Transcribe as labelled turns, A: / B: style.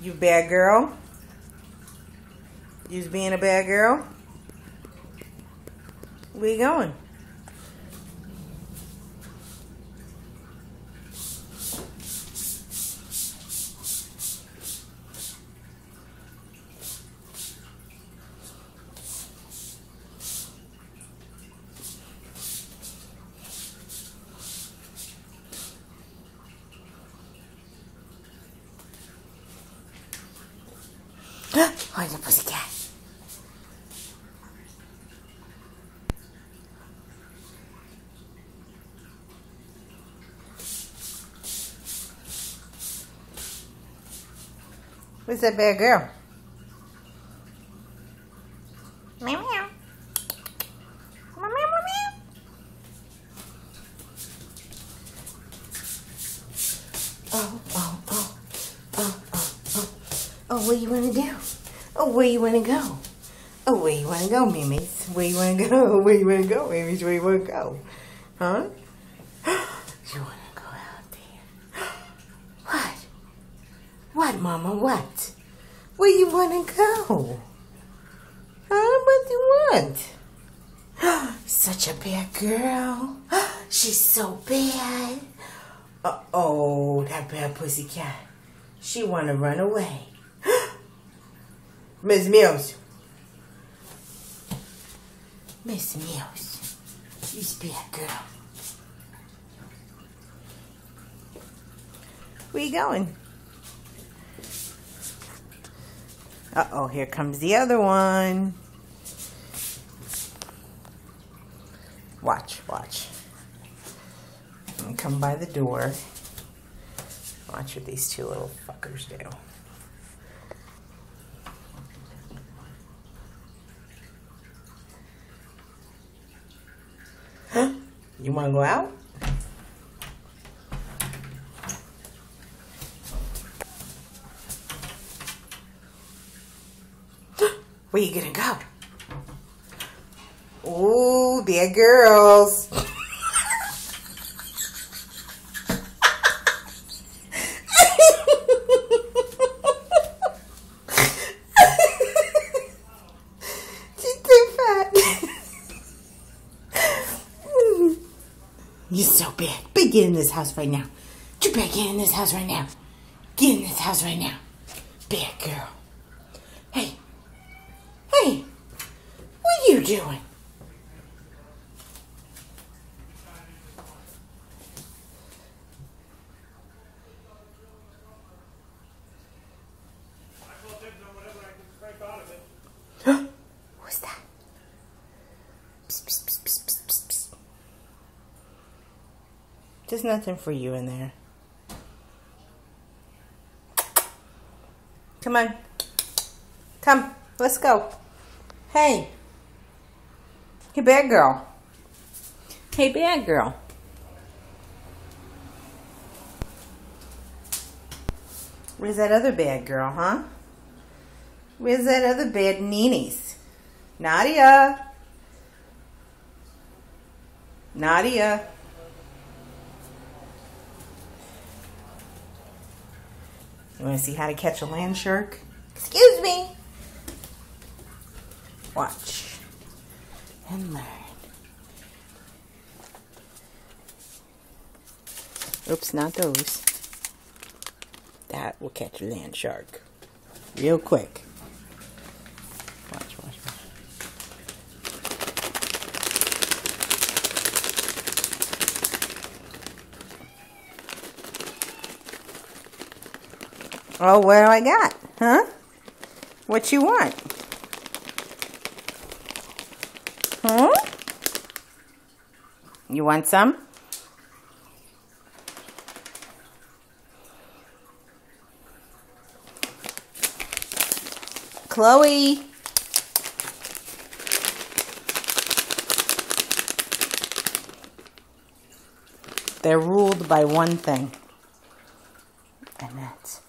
A: You bad girl? You's being a bad girl? Where you going? Oh, the pussycat. Who's that bad girl? Meow meow. Meow meow meow. Oh, oh, oh, oh, oh, oh. Oh, where you wanna go? Oh, where you wanna go? Oh, where you wanna go, Mimis? Where you wanna go? Where you wanna go, Mimis? Where you wanna go? Huh? You wanna go out there? What? What, Mama? What? Where you wanna go? Huh? What do you want? Such a bad girl. She's so bad. Uh-oh, that bad pussycat. She wanna run away. Miss Mills. Miss Mills. She's a bad girl. Where you going? Uh-oh, here comes the other one. Watch, watch. I'm gonna come by the door. Watch what these two little fuckers do. Huh? You wanna go out? Where you gonna go? Ooh, bad girls. She's too fat. You're so bad. But get in this house right now. You better get in this house right now. Get in this house right now. Bad girl. Hey. Hey. What are you doing? What's that? Psst, psst, psst, psst, psst, psst, psst. There's nothing for you in there. Come on. Come. Let's go. Hey. Hey, bad girl. Hey, bad girl. Where's that other bad girl, huh? Where's that other bad neenies? Nadia. Nadia. You want to see how to catch a land shark? Excuse me. Watch and learn. Oops, not those. That will catch a land shark real quick. Watch, watch, watch. Oh, what do I got? Huh? What you want? Huh? You want some? Chloe. They're ruled by one thing, and that's